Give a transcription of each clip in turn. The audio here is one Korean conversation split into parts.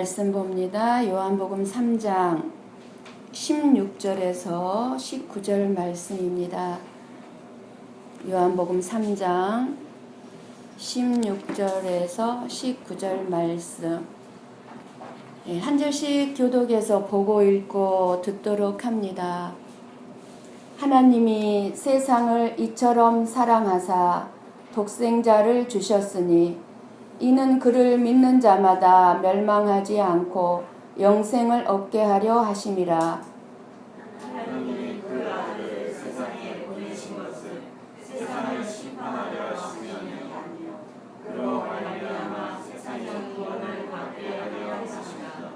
말씀 봅니다. 요한복음 3장 16절에서 19절 말씀입니다. 요한복음 3장 16절에서 19절 말씀. 한 절씩 교독해서 보고 읽고 듣도록 합니다. 하나님이 세상을 이처럼 사랑하사 독생자를 주셨으니 이는 그를 믿는 자마다 멸망하지 않고 영생을 얻게 하려 하심이라. 하나님이 그 아들을 세상에 보내신 것은 세상을 심판하려 하심이 아니요 그로 말미암아 세상의 구원을 받게 하려 하심이라.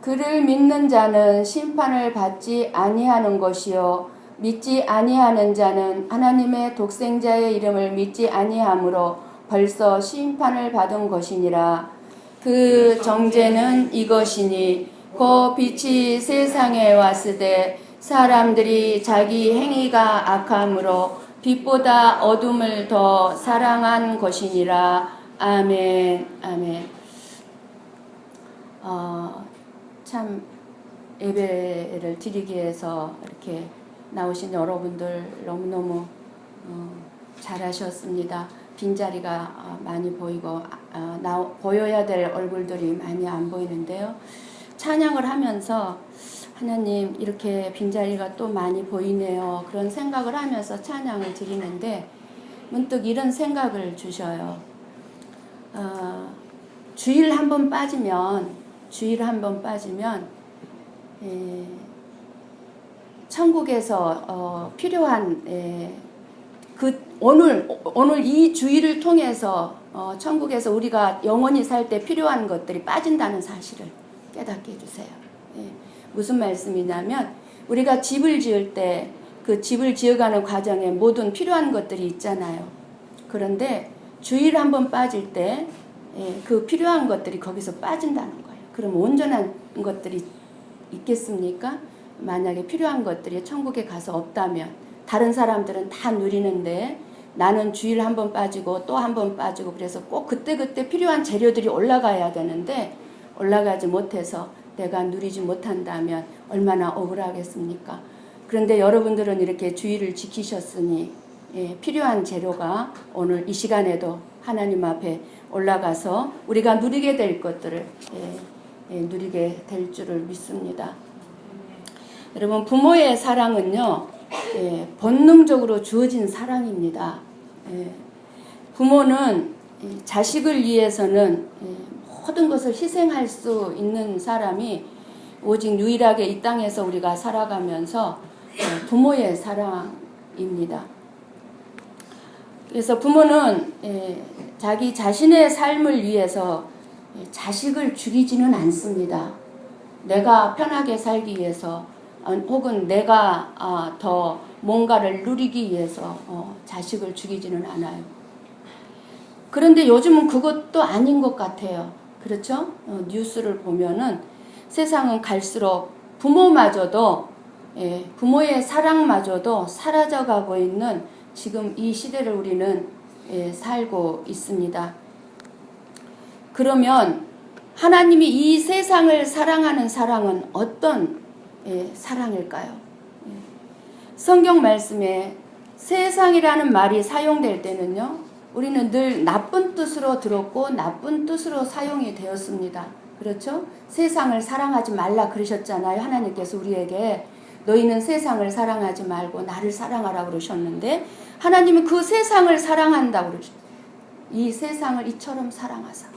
그를 믿는 자는 심판을 받지 아니하는 것이요 믿지 아니하는 자는 하나님의 독생자의 이름을 믿지 아니하므로 벌써 심판을 받은 것이니라. 그 정죄는 이것이니 그 빛이 세상에 왔으되 사람들이 자기 행위가 악함으로 빛보다 어둠을 더 사랑한 것이니라. 아멘. 아멘. 참 예배를 드리기 위해서 이렇게 나오신 여러분들 너무너무 잘하셨습니다. 빈자리가 많이 보이고 보여야 될 얼굴들이 많이 안 보이는데요. 찬양을 하면서 하나님 이렇게 빈자리가 또 많이 보이네요. 그런 생각을 하면서 찬양을 드리는데 문득 이런 생각을 주셔요. 주일 한 번 빠지면 천국에서 필요한 오늘 이 주일을 통해서 천국에서 우리가 영원히 살 때 필요한 것들이 빠진다는 사실을 깨닫게 해주세요. 무슨 말씀이냐면 우리가 집을 지을 때 그 집을 지어가는 과정에 모든 필요한 것들이 있잖아요. 그런데 주일 한 번 빠질 때 그 필요한 것들이 거기서 빠진다는 거예요. 그럼 온전한 것들이 있겠습니까? 만약에 필요한 것들이 천국에 가서 없다면 다른 사람들은 다 누리는데 나는 주일 한 번 빠지고 또 한 번 빠지고 그래서 꼭 그때그때 필요한 재료들이 올라가야 되는데 올라가지 못해서 내가 누리지 못한다면 얼마나 억울하겠습니까? 그런데 여러분들은 이렇게 주일을 지키셨으니 필요한 재료가 오늘 이 시간에도 하나님 앞에 올라가서 우리가 누리게 될 것들을 누리게 될 줄을 믿습니다. 여러분 부모의 사랑은요 본능적으로 주어진 사랑입니다. 부모는 자식을 위해서는 모든 것을 희생할 수 있는 사람이 오직 유일하게 이 땅에서 우리가 살아가면서 부모의 사랑입니다. 그래서 부모는 자기 자신의 삶을 위해서 자식을 죽이지는 않습니다. 내가 편하게 살기 위해서 혹은 내가 더 뭔가를 누리기 위해서 자식을 죽이지는 않아요. 그런데 요즘은 그것도 아닌 것 같아요. 그렇죠? 뉴스를 보면은 세상은 갈수록 부모마저도 부모의 사랑마저도 사라져가고 있는 지금 이 시대를 우리는 살고 있습니다. 그러면 하나님이 이 세상을 사랑하는 사랑은 어떤 사랑일까요? 성경 말씀에 세상이라는 말이 사용될 때는요, 우리는 늘 나쁜 뜻으로 들었고 나쁜 뜻으로 사용이 되었습니다. 그렇죠? 세상을 사랑하지 말라 그러셨잖아요. 하나님께서 우리에게 너희는 세상을 사랑하지 말고 나를 사랑하라 그러셨는데 하나님은 그 세상을 사랑한다고 그러셨어요. 이 세상을 이처럼 사랑하사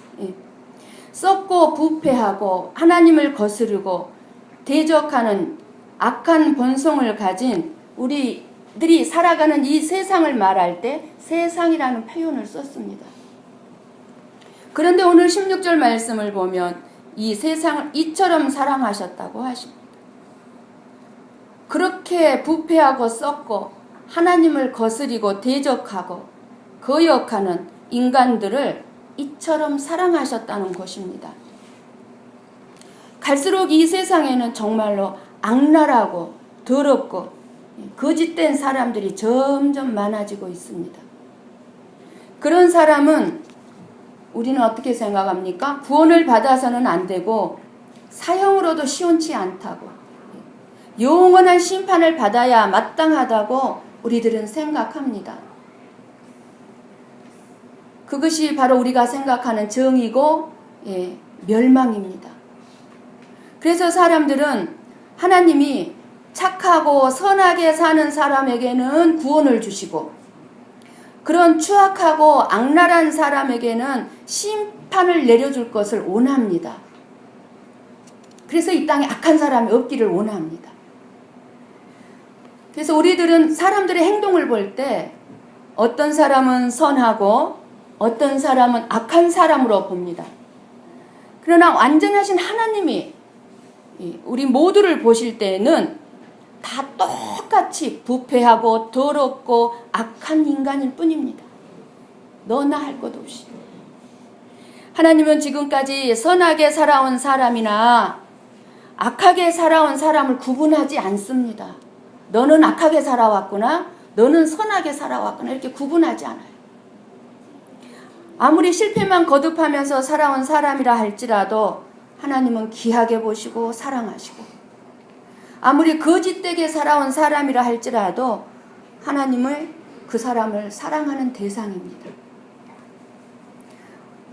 썩고 부패하고 하나님을 거스르고 대적하는 악한 본성을 가진 우리들이 살아가는 이 세상을 말할 때 세상이라는 표현을 썼습니다. 그런데 오늘 16절 말씀을 보면 이 세상을 이처럼 사랑하셨다고 하십니다. 그렇게 부패하고 썩고 하나님을 거스리고 대적하고 거역하는 인간들을 이처럼 사랑하셨다는 것입니다. 갈수록 이 세상에는 정말로 악랄하고 더럽고 거짓된 사람들이 점점 많아지고 있습니다. 그런 사람은 우리는 어떻게 생각합니까? 구원을 받아서는 안 되고 사형으로도 시원치 않다고, 영원한 심판을 받아야 마땅하다고 우리들은 생각합니다. 그것이 바로 우리가 생각하는 정의고 멸망입니다. 그래서 사람들은 하나님이 착하고 선하게 사는 사람에게는 구원을 주시고 그런 추악하고 악랄한 사람에게는 심판을 내려줄 것을 원합니다. 그래서 이 땅에 악한 사람이 없기를 원합니다. 그래서 우리들은 사람들의 행동을 볼 때 어떤 사람은 선하고 어떤 사람은 악한 사람으로 봅니다. 그러나 완전하신 하나님이 우리 모두를 보실 때는 다 똑같이 부패하고 더럽고 악한 인간일 뿐입니다. 너나 할 것 없이. 하나님은 지금까지 선하게 살아온 사람이나 악하게 살아온 사람을 구분하지 않습니다. 너는 악하게 살아왔구나, 너는 선하게 살아왔구나, 이렇게 구분하지 않아요. 아무리 실패만 거듭하면서 살아온 사람이라 할지라도 하나님은 귀하게 보시고 사랑하시고, 아무리 거짓되게 살아온 사람이라 할지라도 하나님을 그 사람을 사랑하는 대상입니다.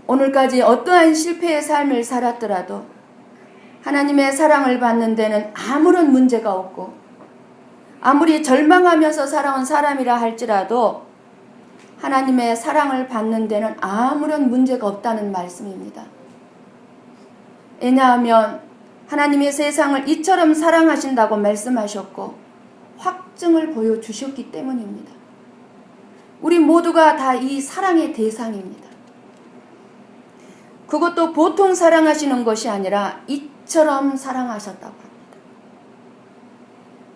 오늘까지 어떠한 실패의 삶을 살았더라도 하나님의 사랑을 받는 데는 아무런 문제가 없고, 아무리 절망하면서 살아온 사람이라 할지라도 하나님의 사랑을 받는 데는 아무런 문제가 없다는 말씀입니다. 왜냐하면 하나님이 세상을 이처럼 사랑하신다고 말씀하셨고 확증을 보여주셨기 때문입니다. 우리 모두가 다 이 사랑의 대상입니다. 그것도 보통 사랑하시는 것이 아니라 이처럼 사랑하셨다고 합니다.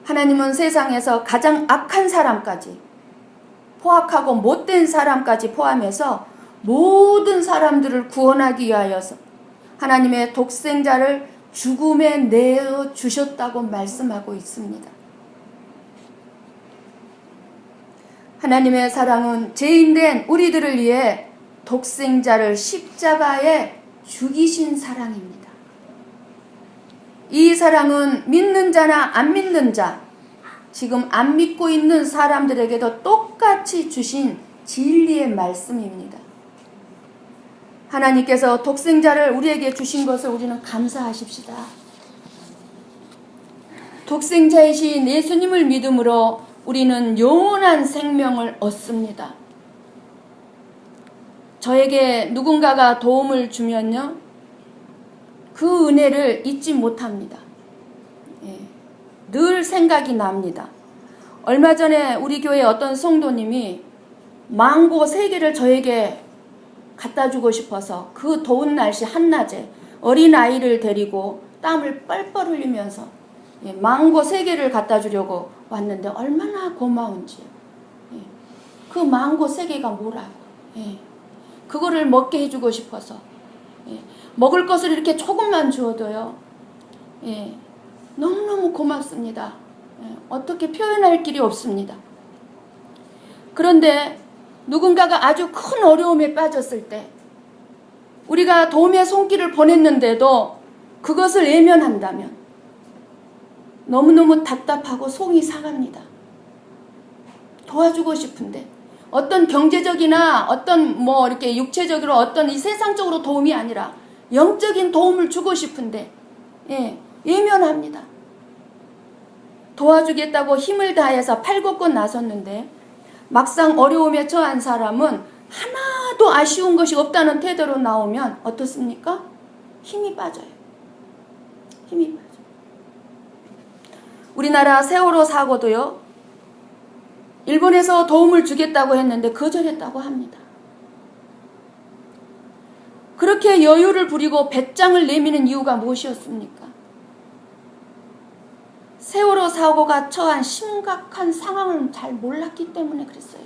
하나님은 세상에서 가장 악한 사람까지, 포악하고 못된 사람까지 포함해서 모든 사람들을 구원하기 위하여서 하나님의 독생자를 죽음에 내어 주셨다고 말씀하고 있습니다. 하나님의 사랑은 죄인된 우리들을 위해 독생자를 십자가에 죽이신 사랑입니다. 이 사랑은 믿는 자나 안 믿는 자, 지금 안 믿고 있는 사람들에게도 똑같이 주신 진리의 말씀입니다. 하나님께서 독생자를 우리에게 주신 것을 우리는 감사하십시다. 독생자이신 예수님을 믿음으로 우리는 영원한 생명을 얻습니다. 저에게 누군가가 도움을 주면요, 그 은혜를 잊지 못합니다. 늘 생각이 납니다. 얼마 전에 우리 교회 어떤 성도님이 망고 3개를 저에게 갖다 주고 싶어서 그 더운 날씨 한낮에 어린아이를 데리고 땀을 뻘뻘 흘리면서 망고 3개를 갖다 주려고 왔는데 얼마나 고마운지요. 그 망고 3개가 뭐라고. 그거를 먹게 해주고 싶어서 먹을 것을 이렇게 조금만 주어도요, 너무너무 고맙습니다. 어떻게 표현할 길이 없습니다. 그런데 누군가가 아주 큰 어려움에 빠졌을 때 우리가 도움의 손길을 보냈는데도 그것을 외면한다면 너무너무 답답하고 속이 상합니다. 도와주고 싶은데 어떤 경제적이나 어떤 이렇게 육체적으로 어떤 이 세상적으로 도움이 아니라 영적인 도움을 주고 싶은데 외면합니다. 도와주겠다고 힘을 다해서 팔걷고 나섰는데 막상 어려움에 처한 사람은 하나도 아쉬운 것이 없다는 태도로 나오면 어떻습니까? 힘이 빠져요. 힘이 빠져요. 우리나라 세월호 사고도요, 일본에서 도움을 주겠다고 했는데 거절했다고 합니다. 그렇게 여유를 부리고 배짱을 내미는 이유가 무엇이었습니까? 세월호 사고가 처한 심각한 상황을 잘 몰랐기 때문에 그랬어요.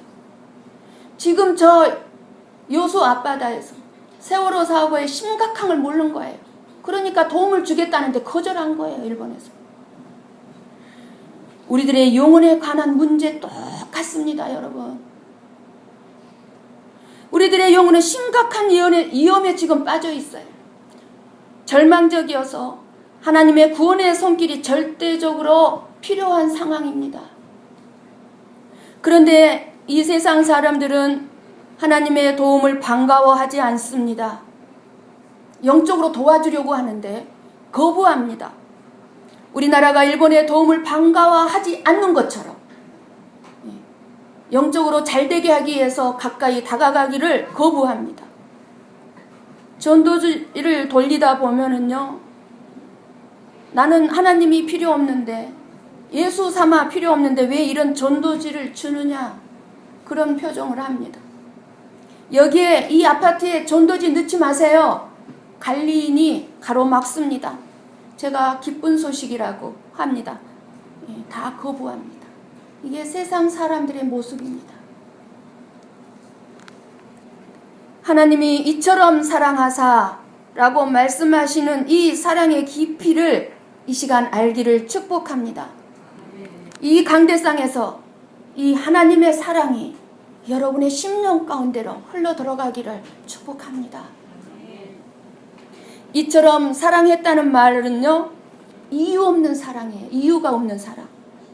지금 저 여수 앞바다에서 세월호 사고의 심각함을 모르는 거예요. 그러니까 도움을 주겠다는데 거절한 거예요, 일본에서. 우리들의 영혼에 관한 문제 똑같습니다, 여러분. 우리들의 영혼은 심각한 위험에 지금 빠져 있어요. 절망적이어서 하나님의 구원의 손길이 절대적으로 필요한 상황입니다. 그런데 이 세상 사람들은 하나님의 도움을 반가워하지 않습니다. 영적으로 도와주려고 하는데 거부합니다. 우리나라가 일본의 도움을 반가워하지 않는 것처럼 영적으로 잘되게 하기 위해서 가까이 다가가기를 거부합니다. 전도지를 돌리다 보면은요, 나는 하나님이 필요 없는데, 예수 삼아 필요 없는데 왜 이런 전도지를 주느냐, 그런 표정을 합니다. 여기에 이 아파트에 전도지 넣지 마세요. 관리인이 가로막습니다. 제가 기쁜 소식이라고 합니다. 다 거부합니다. 이게 세상 사람들의 모습입니다. 하나님이 이처럼 사랑하사라고 말씀하시는 이 사랑의 깊이를 이 시간 알기를 축복합니다. 이 강대상에서 이 하나님의 사랑이 여러분의 심령 가운데로 흘러 들어가기를 축복합니다. 이처럼 사랑했다는 말은요, 이유 없는 사랑이에요. 이유가 없는 사랑,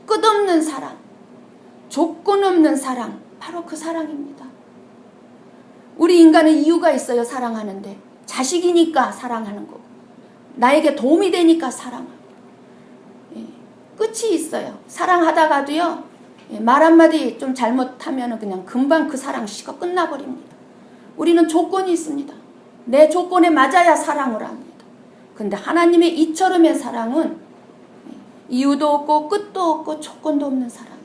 끝없는 사랑, 조건 없는 사랑, 바로 그 사랑입니다. 우리 인간은 이유가 있어요. 사랑하는데 자식이니까 사랑하는 거고, 나에게 도움이 되니까 사랑하고, 끝이 있어요. 사랑하다가도요, 말 한마디 좀 잘못하면 그냥 금방 그 사랑 식어 끝나버립니다. 우리는 조건이 있습니다. 내 조건에 맞아야 사랑을 합니다. 그런데 하나님의 이처럼의 사랑은 이유도 없고 끝도 없고 조건도 없는 사랑이에요.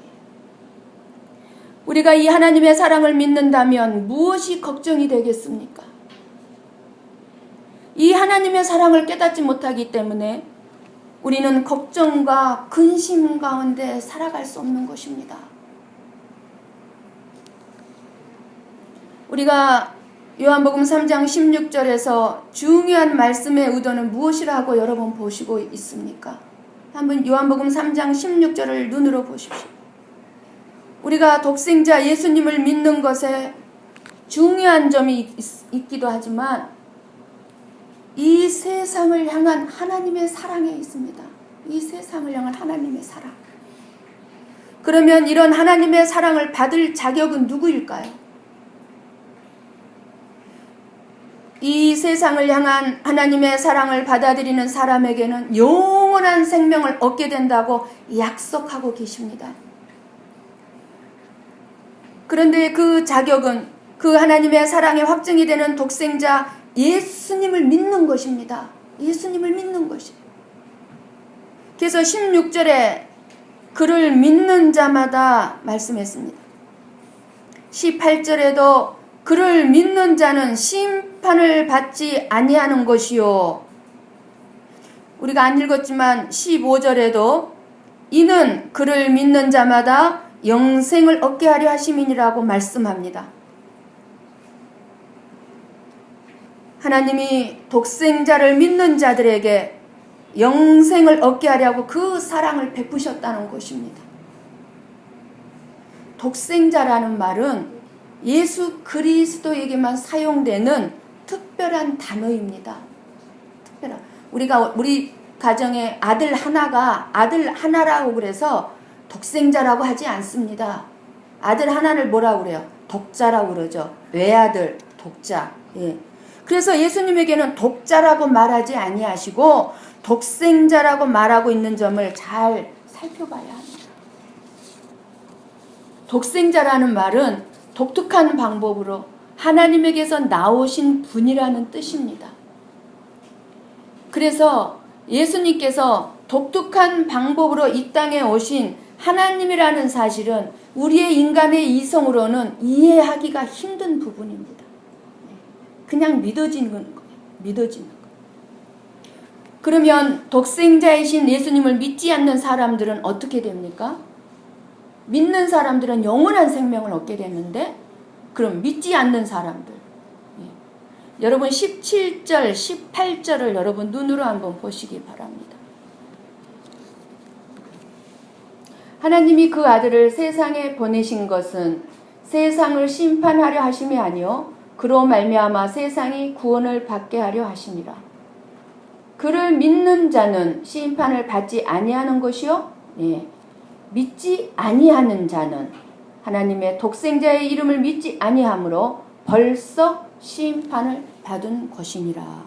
우리가 이 하나님의 사랑을 믿는다면 무엇이 걱정이 되겠습니까? 이 하나님의 사랑을 깨닫지 못하기 때문에 우리는 걱정과 근심 가운데 살아갈 수 없는 것입니다. 우리가 요한복음 3장 16절에서 중요한 말씀의 의도는 무엇이라고 여러분 보시고 있습니까? 한번 요한복음 3장 16절을 눈으로 보십시오. 우리가 독생자 예수님을 믿는 것에 중요한 점이 있기도 하지만 이 세상을 향한 하나님의 사랑에 있습니다. 이 세상을 향한 하나님의 사랑. 그러면 이런 하나님의 사랑을 받을 자격은 누구일까요? 이 세상을 향한 하나님의 사랑을 받아들이는 사람에게는 영원한 생명을 얻게 된다고 약속하고 계십니다. 그런데 그 자격은 그 하나님의 사랑의 확증이 되는 독생자 예수님을 믿는 것입니다. 예수님을 믿는 것이에요. 그래서 16절에 그를 믿는 자마다 말씀했습니다. 18절에도 그를 믿는 자는 심판을 받지 아니하는 것이요. 우리가 안 읽었지만 15절에도 이는 그를 믿는 자마다 영생을 얻게 하려 하심이니라고 말씀합니다. 하나님이 독생자를 믿는 자들에게 영생을 얻게 하려고 그 사랑을 베푸셨다는 것입니다. 독생자라는 말은 예수 그리스도에게만 사용되는 특별한 단어입니다. 특별한. 우리 가정에 아들 하나라고 그래서 독생자라고 하지 않습니다. 아들 하나를 뭐라고 그래요? 독자라고 그러죠. 외아들, 독자. 예. 그래서 예수님에게는 독자라고 말하지 아니하시고 독생자라고 말하고 있는 점을 잘 살펴봐야 합니다. 독생자라는 말은 독특한 방법으로 하나님에게서 나오신 분이라는 뜻입니다. 그래서 예수님께서 독특한 방법으로 이 땅에 오신 하나님이라는 사실은 우리의 인간의 이성으로는 이해하기가 힘든 부분입니다. 그냥 믿어지는 거예요. 믿어지는 거예요. 그러면 독생자이신 예수님을 믿지 않는 사람들은 어떻게 됩니까? 믿는 사람들은 영원한 생명을 얻게 되는데, 그럼 믿지 않는 사람들. 여러분 17절, 18절을 여러분 눈으로 한번 보시기 바랍니다. 하나님이 그 아들을 세상에 보내신 것은 세상을 심판하려 하심이 아니요 그로 말미암아 세상이 구원을 받게 하려 하심이라. 그를 믿는 자는 심판을 받지 아니하는 것이요. 예. 믿지 아니하는 자는 하나님의 독생자의 이름을 믿지 아니하므로 벌써 심판을 받은 것이니라.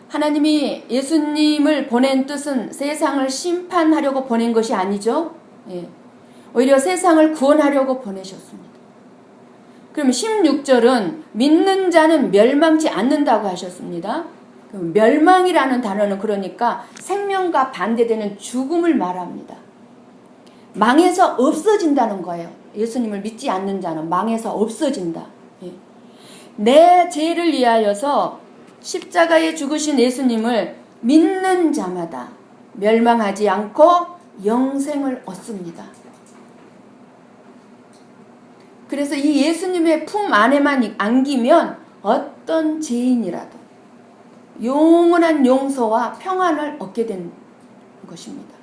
하나님이 예수님을 보낸 뜻은 세상을 심판하려고 보낸 것이 아니죠. 예. 오히려 세상을 구원하려고 보내셨습니다. 그럼 16절은 믿는 자는 멸망치 않는다고 하셨습니다. 멸망이라는 단어는 그러니까 생명과 반대되는 죽음을 말합니다. 망해서 없어진다는 거예요. 예수님을 믿지 않는 자는 망해서 없어진다. 예. 내 죄를 위하여서 십자가에 죽으신 예수님을 믿는 자마다 멸망하지 않고 영생을 얻습니다. 그래서 이 예수님의 품 안에만 안기면 어떤 죄인이라도 영원한 용서와 평안을 얻게 된 것입니다.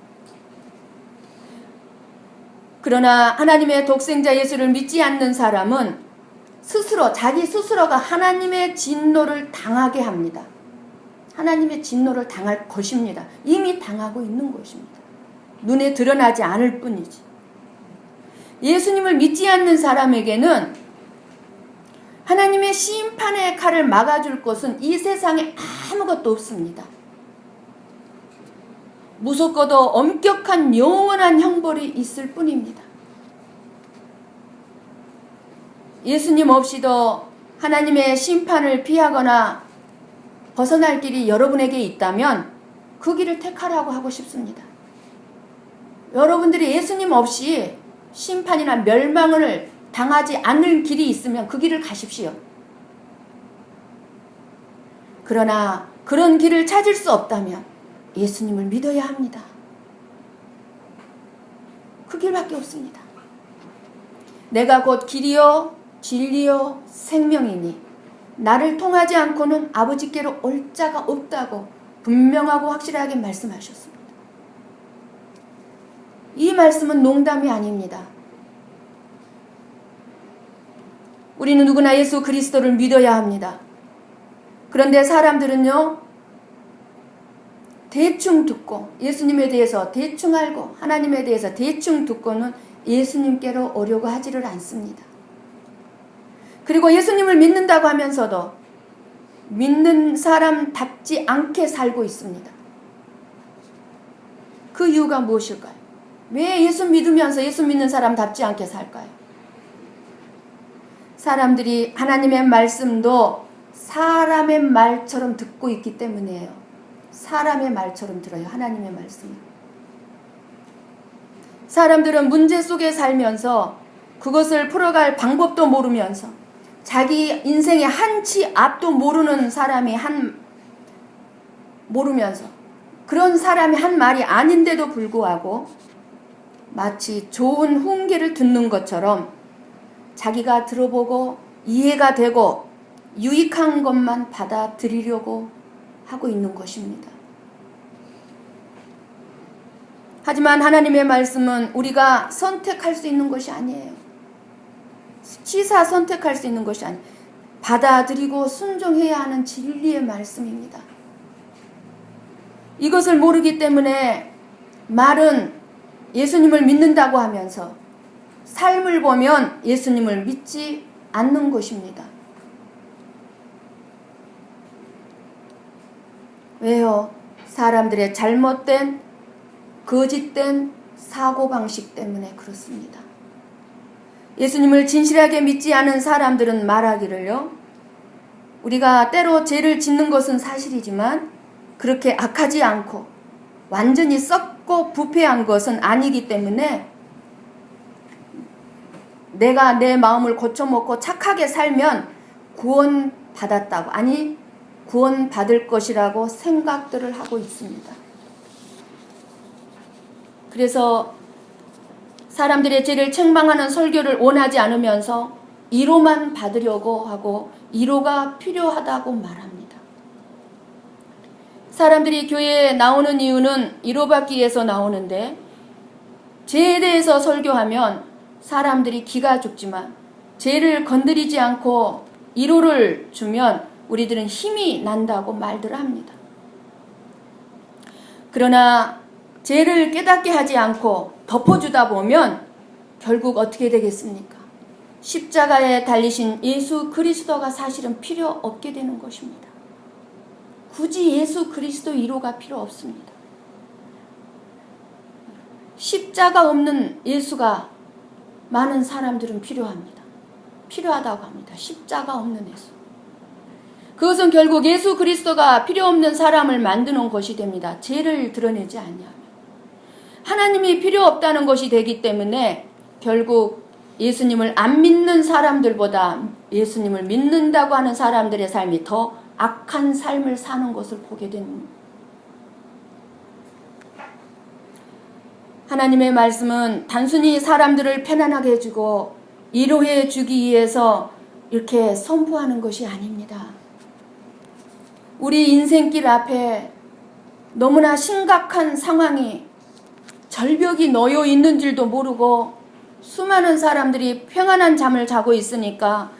그러나 하나님의 독생자 예수를 믿지 않는 사람은 자기 스스로가 하나님의 진노를 당하게 합니다. 하나님의 진노를 당할 것입니다. 이미 당하고 있는 것입니다. 눈에 드러나지 않을 뿐이지. 예수님을 믿지 않는 사람에게는 하나님의 심판의 칼을 막아줄 것은 이 세상에 아무것도 없습니다. 무섭고도 엄격한 영원한 형벌이 있을 뿐입니다. 예수님 없이도 하나님의 심판을 피하거나 벗어날 길이 여러분에게 있다면 그 길을 택하라고 하고 싶습니다. 여러분들이 예수님 없이 심판이나 멸망을 당하지 않을 길이 있으면 그 길을 가십시오. 그러나 그런 길을 찾을 수 없다면 예수님을 믿어야 합니다. 그 길밖에 없습니다. 내가 곧 길이요 진리요 생명이니 나를 통하지 않고는 아버지께로 올 자가 없다고 분명하고 확실하게 말씀하셨습니다. 이 말씀은 농담이 아닙니다. 우리는 누구나 예수 그리스도를 믿어야 합니다. 그런데 사람들은요, 대충 듣고 예수님에 대해서 대충 알고 하나님에 대해서 대충 듣고는 예수님께로 오려고 하지를 않습니다. 그리고 예수님을 믿는다고 하면서도 믿는 사람답지 않게 살고 있습니다. 그 이유가 무엇일까요? 왜 예수 믿으면서 예수 믿는 사람답지 않게 살까요? 사람들이 하나님의 말씀도 사람의 말처럼 듣고 있기 때문이에요. 사람의 말처럼 들어요. 하나님의 말씀을. 사람들은 문제 속에 살면서 그것을 풀어갈 방법도 모르면서 자기 인생의 한치 앞도 모르는 사람이 모르면서 그런 사람이 한 말이 아닌데도 불구하고 마치 좋은 훈계를 듣는 것처럼 자기가 들어보고 이해가 되고 유익한 것만 받아들이려고 하고 있는 것입니다. 하지만 하나님의 말씀은 우리가 선택할 수 있는 것이 아니에요. 취사 선택할 수 있는 것이 아니에요. 받아들이고 순종해야 하는 진리의 말씀입니다. 이것을 모르기 때문에 말은 예수님을 믿는다고 하면서 삶을 보면 예수님을 믿지 않는 것입니다. 왜요? 사람들의 잘못된 거짓된 사고방식 때문에 그렇습니다. 예수님을 진실하게 믿지 않은 사람들은 말하기를요, 우리가 때로 죄를 짓는 것은 사실이지만 그렇게 악하지 않고 완전히 썩고 부패한 것은 아니기 때문에 내가 내 마음을 고쳐먹고 착하게 살면 구원받았다고, 아니 구원받을 것이라고 생각들을 하고 있습니다. 그래서 사람들의 죄를 책망하는 설교를 원하지 않으면서 위로만 받으려고 하고 위로가 필요하다고 말합니다. 사람들이 교회에 나오는 이유는 위로받기 위해서 나오는데 죄에 대해서 설교하면 사람들이 기가 죽지만 죄를 건드리지 않고 위로를 주면 우리들은 힘이 난다고 말들 합니다. 그러나 죄를 깨닫게 하지 않고 덮어주다 보면 결국 어떻게 되겠습니까? 십자가에 달리신 예수 그리스도가 사실은 필요 없게 되는 것입니다. 굳이 예수 그리스도 위로가 필요 없습니다. 십자가 없는 예수가 많은 사람들은 필요합니다. 필요하다고 합니다. 십자가 없는 예수. 그것은 결국 예수 그리스도가 필요 없는 사람을 만드는 것이 됩니다. 죄를 드러내지 아니하면. 하나님이 필요 없다는 것이 되기 때문에 결국 예수님을 안 믿는 사람들보다 예수님을 믿는다고 하는 사람들의 삶이 더 악한 삶을 사는 것을 보게 됩니다. 하나님의 말씀은 단순히 사람들을 편안하게 해주고 위로해 주기 위해서 이렇게 선포하는 것이 아닙니다. 우리 인생길 앞에 너무나 심각한 상황이 절벽이 놓여 있는 줄도 모르고 수많은 사람들이 평안한 잠을 자고 있으니까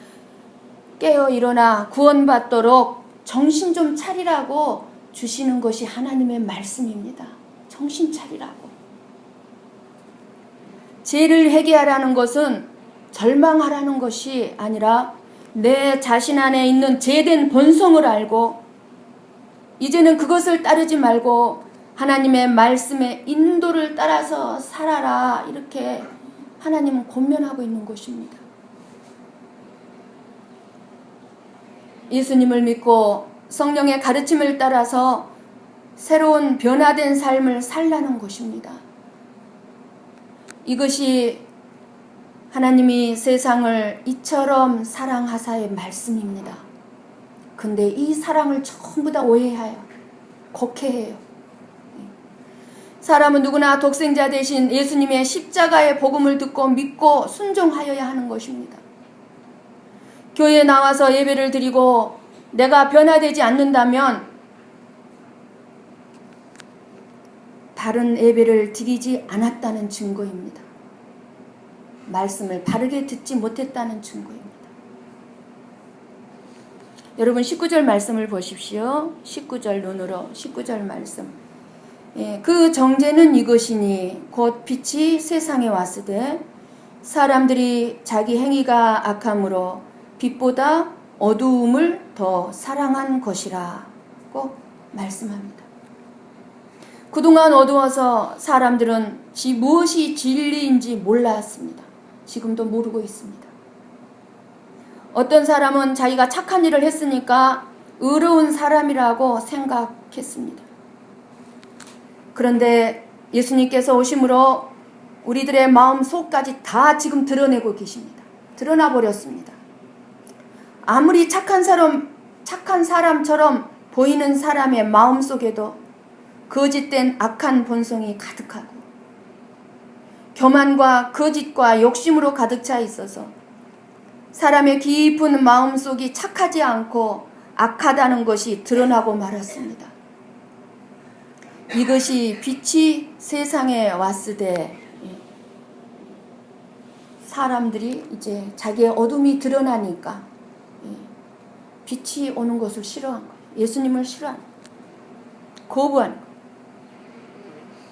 깨어 일어나 구원받도록 정신 좀 차리라고 주시는 것이 하나님의 말씀입니다. 정신 차리라고. 죄를 회개하라는 것은 절망하라는 것이 아니라 내 자신 안에 있는 죄된 본성을 알고 이제는 그것을 따르지 말고 하나님의 말씀의 인도를 따라서 살아라, 이렇게 하나님은 권면하고 있는 것입니다. 예수님을 믿고 성령의 가르침을 따라서 새로운 변화된 삶을 살라는 것입니다. 이것이 하나님이 세상을 이처럼 사랑하사의 말씀입니다. 근데 이 사랑을 전부 다 오해해요. 곡해해요. 사람은 누구나 독생자 대신 예수님의 십자가의 복음을 듣고 믿고 순종하여야 하는 것입니다. 교회에 나와서 예배를 드리고 내가 변화되지 않는다면 바른 예배를 드리지 않았다는 증거입니다. 말씀을 바르게 듣지 못했다는 증거입니다. 여러분 19절 말씀을 보십시오. 19절 눈으로 19절 말씀. 그 정죄는 이것이니 곧 빛이 세상에 왔으되 사람들이 자기 행위가 악함으로 빛보다 어두움을 더 사랑한 것이라고 말씀합니다. 그동안 어두워서 사람들은 무엇이 진리인지 몰랐습니다. 지금도 모르고 있습니다. 어떤 사람은 자기가 착한 일을 했으니까 의로운 사람이라고 생각했습니다. 그런데 예수님께서 오심으로 우리들의 마음 속까지 다 지금 드러내고 계십니다. 드러나 버렸습니다. 아무리 착한 사람처럼 보이는 사람의 마음 속에도 거짓된 악한 본성이 가득하고 교만과 거짓과 욕심으로 가득 차 있어서 사람의 깊은 마음속이 착하지 않고 악하다는 것이 드러나고 말았습니다. 이것이 빛이 세상에 왔으되 사람들이 이제 자기의 어둠이 드러나니까 빛이 오는 것을 싫어한 거예요. 예수님을 싫어한 거예요. 거부한 거예요.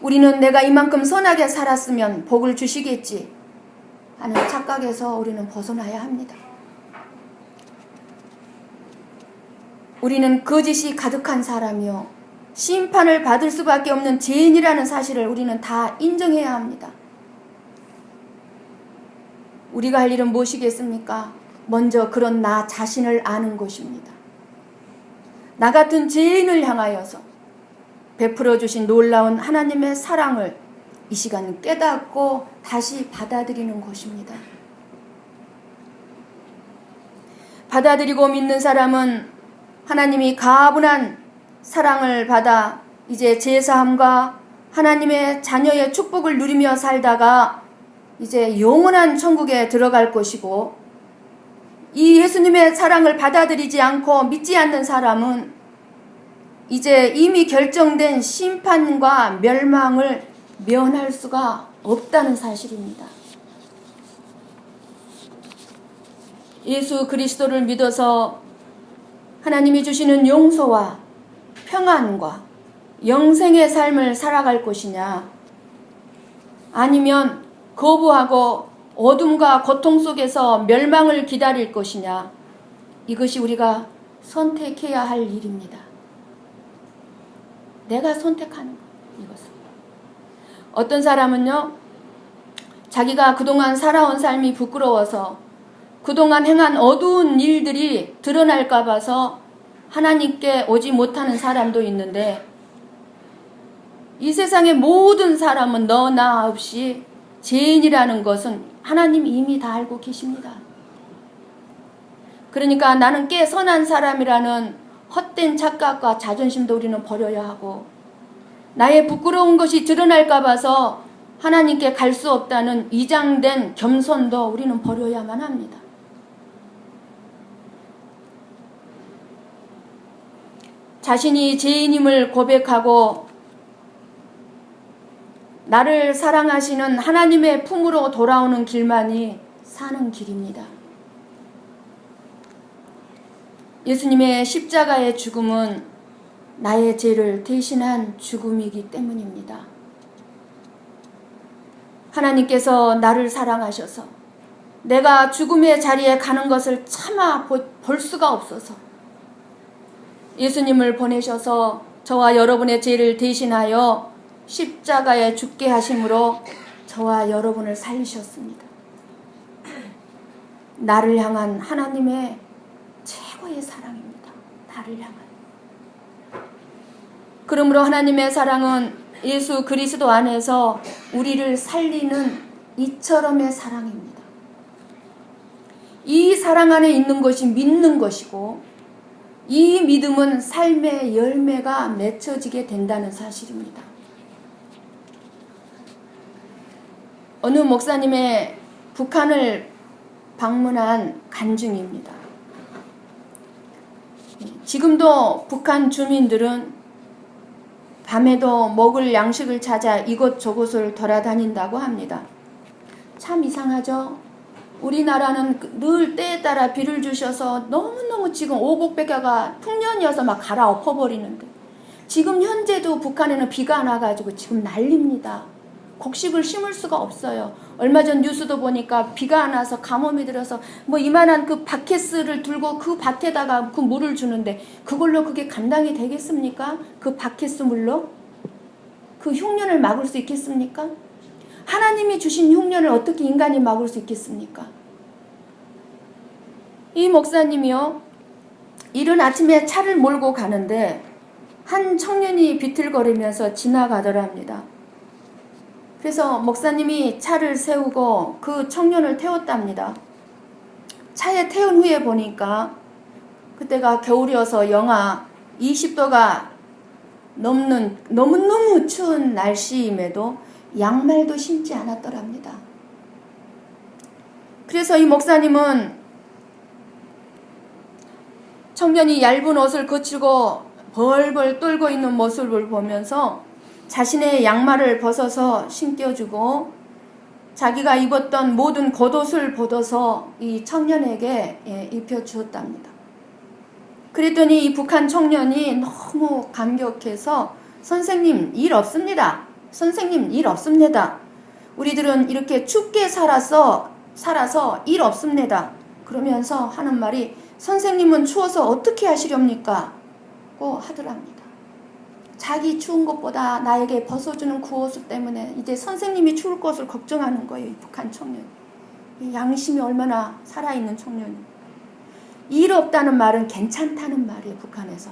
우리는 내가 이만큼 선하게 살았으면 복을 주시겠지 하는 착각에서 우리는 벗어나야 합니다. 우리는 거짓이 가득한 사람이요 심판을 받을 수밖에 없는 죄인이라는 사실을 우리는 다 인정해야 합니다. 우리가 할 일은 무엇이겠습니까? 먼저 그런 나 자신을 아는 것입니다. 나 같은 죄인을 향하여서 베풀어 주신 놀라운 하나님의 사랑을 이 시간 깨닫고 다시 받아들이는 것입니다. 받아들이고 믿는 사람은 하나님이 가분한 사랑을 받아 이제 제사함과 하나님의 자녀의 축복을 누리며 살다가 이제 영원한 천국에 들어갈 것이고, 이 예수님의 사랑을 받아들이지 않고 믿지 않는 사람은 이제 이미 결정된 심판과 멸망을 면할 수가 없다는 사실입니다. 예수 그리스도를 믿어서 하나님이 주시는 용서와 평안과 영생의 삶을 살아갈 것이냐, 아니면 거부하고 어둠과 고통 속에서 멸망을 기다릴 것이냐, 이것이 우리가 선택해야 할 일입니다. 내가 선택하는 것, 이것은. 어떤 사람은요, 자기가 그동안 살아온 삶이 부끄러워서 그동안 행한 어두운 일들이 드러날까 봐서 하나님께 오지 못하는 사람도 있는데, 이 세상의 모든 사람은 너 나 없이 죄인이라는 것은 하나님이 이미 다 알고 계십니다. 그러니까 나는 꽤 선한 사람이라는 헛된 착각과 자존심도 우리는 버려야 하고, 나의 부끄러운 것이 드러날까 봐서 하나님께 갈 수 없다는 위장된 겸손도 우리는 버려야만 합니다. 자신이 죄인임을 고백하고 나를 사랑하시는 하나님의 품으로 돌아오는 길만이 사는 길입니다. 예수님의 십자가의 죽음은 나의 죄를 대신한 죽음이기 때문입니다. 하나님께서 나를 사랑하셔서 내가 죽음의 자리에 가는 것을 차마 볼 수가 없어서 예수님을 보내셔서 저와 여러분의 죄를 대신하여 십자가에 죽게 하심으로 저와 여러분을 살리셨습니다. 나를 향한 하나님의 최고의 사랑입니다. 나를 향한. 그러므로 하나님의 사랑은 예수 그리스도 안에서 우리를 살리는 이처럼의 사랑입니다. 이 사랑 안에 있는 것이 믿는 것이고, 이 믿음은 삶의 열매가 맺혀지게 된다는 사실입니다. 어느 목사님의 북한을 방문한 간증입니다. 지금도 북한 주민들은 밤에도 먹을 양식을 찾아 이곳저곳을 돌아다닌다고 합니다. 참 이상하죠? 우리나라는 늘 때에 따라 비를 주셔서 너무너무 지금 오곡백야가 풍년이어서 막 갈아엎어버리는데, 지금 현재도 북한에는 비가 안 와가지고 지금 난립니다. 곡식을 심을 수가 없어요. 얼마 전 뉴스도 보니까 비가 안 와서 가뭄이 들어서 뭐 이만한 그 바켓을 들고 그 밭에다가 그 물을 주는데 그걸로 그게 감당이 되겠습니까? 그 바켓 물로? 그 흉년을 막을 수 있겠습니까? 하나님이 주신 흉년을 어떻게 인간이 막을 수 있겠습니까? 이 목사님이요, 이른 아침에 차를 몰고 가는데 한 청년이 비틀거리면서 지나가더랍니다. 그래서 목사님이 차를 세우고 그 청년을 태웠답니다. 차에 태운 후에 보니까 그때가 겨울이어서 영하 20도가 넘는 너무너무 추운 날씨임에도 양말도 신지 않았더랍니다. 그래서 이 목사님은 청년이 얇은 옷을 거치고 벌벌 떨고 있는 모습을 보면서 자신의 양말을 벗어서 신겨주고 자기가 입었던 모든 겉옷을 벗어서 이 청년에게 입혀주었답니다. 그랬더니 이 북한 청년이 너무 감격해서 선생님 일 없습니다. 선생님 일 없습니다. 우리들은 이렇게 춥게 살아서 일 없습니다. 그러면서 하는 말이 선생님은 추워서 어떻게 하시렵니까? 고 하더랍니다. 자기 추운 것보다 나에게 벗어주는 그 옷 때문에 이제 선생님이 추울 것을 걱정하는 거예요. 이 북한 청년. 이 양심이 얼마나 살아있는 청년이. 일 없다는 말은 괜찮다는 말이에요. 북한에서.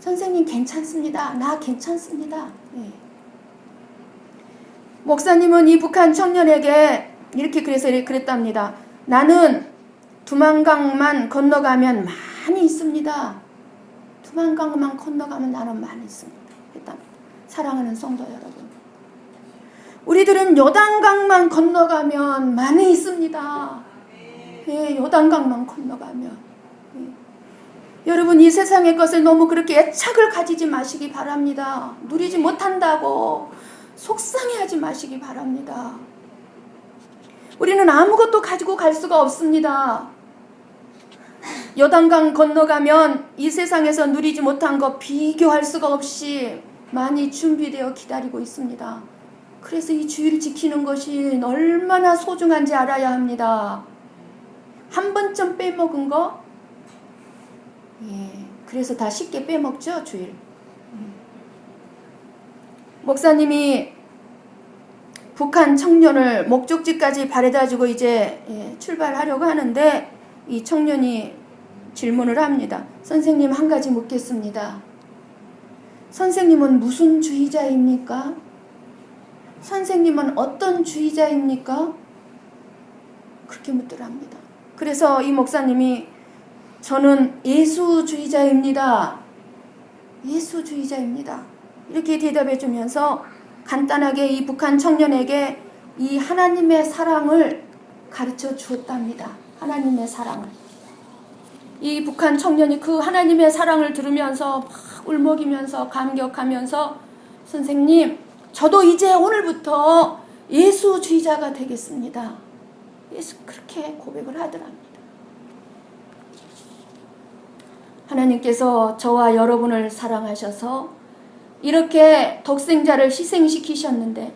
선생님 괜찮습니다. 나 괜찮습니다. 예. 목사님은 이 북한 청년에게 이렇게 그랬답니다. 나는 두만강만 건너가면 많이 있습니다. 두만강만 건너가면 나는 많이 있습니다. 사랑하는 성도 여러분, 우리들은 요단강만 건너가면 많이 있습니다. 예, 요단강만 건너가면. 예. 여러분, 이 세상의 것을 너무 그렇게 애착을 가지지 마시기 바랍니다. 누리지 못한다고 속상해하지 마시기 바랍니다. 우리는 아무것도 가지고 갈 수가 없습니다. 요단강 건너가면 이 세상에서 누리지 못한 거 비교할 수가 없이 많이 준비되어 기다리고 있습니다. 그래서 이 주의를 지키는 것이 얼마나 소중한지 알아야 합니다. 한 번쯤 빼먹은 거, 그래서 다 쉽게 빼먹죠, 주일. 목사님이 북한 청년을 목적지까지 바래다주고 이제 출발하려고 하는데 이 청년이 질문을 합니다. 선생님, 한 가지 묻겠습니다. 선생님은 무슨 주의자입니까? 선생님은 어떤 주의자입니까? 그렇게 묻더랍니다. 그래서 이 목사님이 저는 예수주의자입니다. 예수주의자입니다. 이렇게 대답해 주면서 간단하게 이 북한 청년에게 이 하나님의 사랑을 가르쳐 주었답니다. 하나님의 사랑을. 이 북한 청년이 그 하나님의 사랑을 들으면서 막 울먹이면서 감격하면서 선생님, 저도 이제 오늘부터 예수주의자가 되겠습니다. 예수 그렇게 고백을 하더랍니다. 하나님께서 저와 여러분을 사랑하셔서 이렇게 독생자를 희생시키셨는데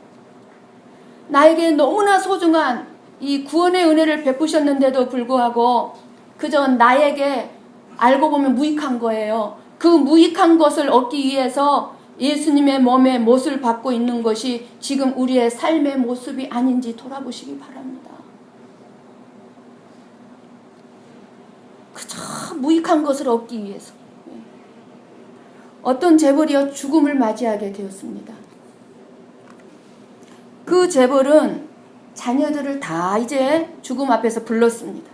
나에게 너무나 소중한 이 구원의 은혜를 베푸셨는데도 불구하고 그저 나에게 알고 보면 무익한 거예요. 그 무익한 것을 얻기 위해서 예수님의 몸의 못을 받고 있는 것이 지금 우리의 삶의 모습이 아닌지 돌아보시기 바랍니다. 그저 무익한 것을 얻기 위해서 어떤 재벌이여 죽음을 맞이하게 되었습니다. 그 재벌은 자녀들을 다 이제 죽음 앞에서 불렀습니다.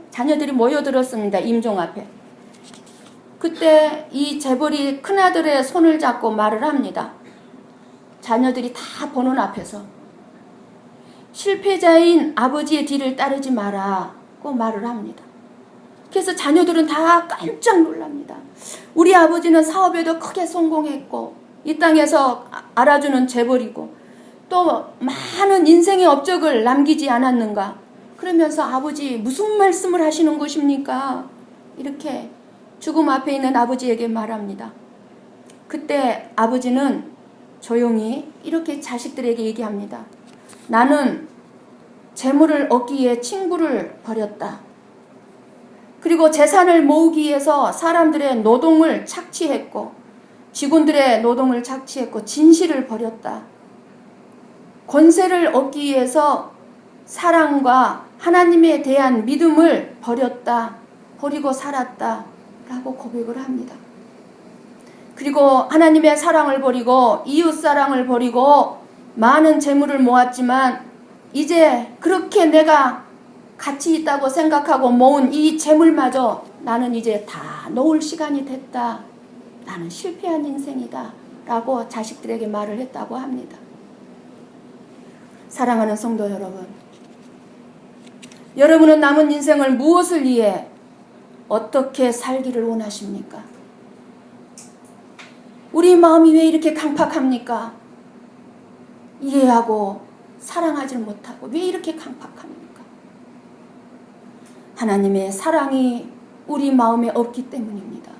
자녀들이 모여들었습니다. 임종 앞에. 그때 이 재벌이 큰아들의 손을 잡고 말을 합니다. 자녀들이 다 보는 앞에서 실패자인 아버지의 뒤를 따르지 마라고 말을 합니다. 그래서 자녀들은 다 깜짝 놀랍니다. 우리 아버지는 사업에도 크게 성공했고 이 땅에서 알아주는 재벌이고 또 많은 인생의 업적을 남기지 않았는가. 그러면서 아버지 무슨 말씀을 하시는 것입니까? 이렇게 죽음 앞에 있는 아버지에게 말합니다. 그때 아버지는 조용히 이렇게 자식들에게 얘기합니다. 나는 재물을 얻기 위해 친구를 버렸다. 그리고 재산을 모으기 위해서 사람들의 노동을 착취했고 직원들의 노동을 착취했고 진실을 버렸다. 권세를 얻기 위해서 사랑과 하나님에 대한 믿음을 버렸다. 버리고 살았다. 라고 고백을 합니다. 그리고 하나님의 사랑을 버리고 이웃사랑을 버리고 많은 재물을 모았지만 이제 그렇게 내가 가치 있다고 생각하고 모은 이 재물마저 나는 이제 다 놓을 시간이 됐다. 나는 실패한 인생이다. 라고 자식들에게 말을 했다고 합니다. 사랑하는 성도 여러분, 여러분은 남은 인생을 무엇을 위해 어떻게 살기를 원하십니까? 우리 마음이 왜 이렇게 강팍합니까? 이해하고 사랑하지 못하고 왜 이렇게 강팍합니까? 하나님의 사랑이 우리 마음에 없기 때문입니다.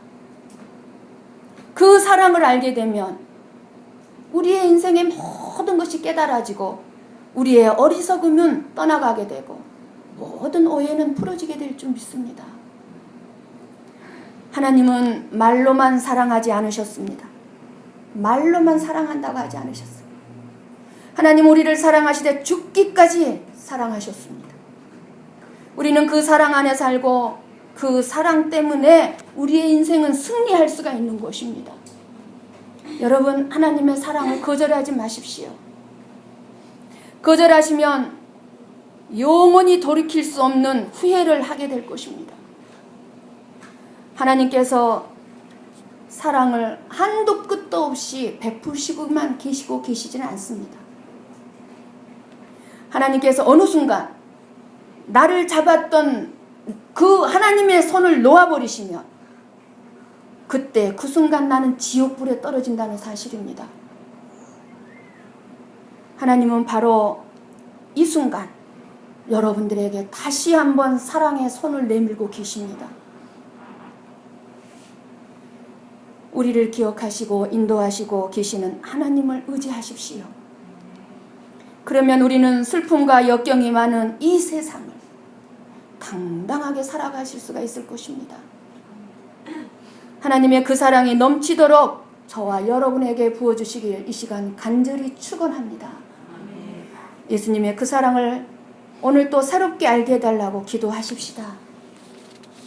그 사랑을 알게 되면 우리의 인생의 모든 것이 깨달아지고 우리의 어리석음은 떠나가게 되고 모든 오해는 풀어지게 될 줄 믿습니다. 하나님은 말로만 사랑하지 않으셨습니다. 말로만 사랑한다고 하지 않으셨어요. 하나님 우리를 사랑하시되 죽기까지 사랑하셨습니다. 우리는 그 사랑 안에 살고 그 사랑 때문에 우리의 인생은 승리할 수가 있는 것입니다. 여러분, 하나님의 사랑을 거절하지 마십시오. 거절하시면 영원히 돌이킬 수 없는 후회를 하게 될 것입니다. 하나님께서 사랑을 한도 끝도 없이 베푸시고만 계시고 계시지는 않습니다. 하나님께서 어느 순간 나를 잡았던 그 하나님의 손을 놓아버리시면 그때 그 순간 나는 지옥불에 떨어진다는 사실입니다. 하나님은 바로 이 순간 여러분들에게 다시 한번 사랑의 손을 내밀고 계십니다. 우리를 기억하시고 인도하시고 계시는 하나님을 의지하십시오. 그러면 우리는 슬픔과 역경이 많은 이 세상을 당당하게 살아가실 수가 있을 것입니다. 하나님의 그 사랑이 넘치도록 저와 여러분에게 부어주시길 이 시간 간절히 축원합니다. 예수님의 그 사랑을 오늘 또 새롭게 알게 해달라고 기도하십시다.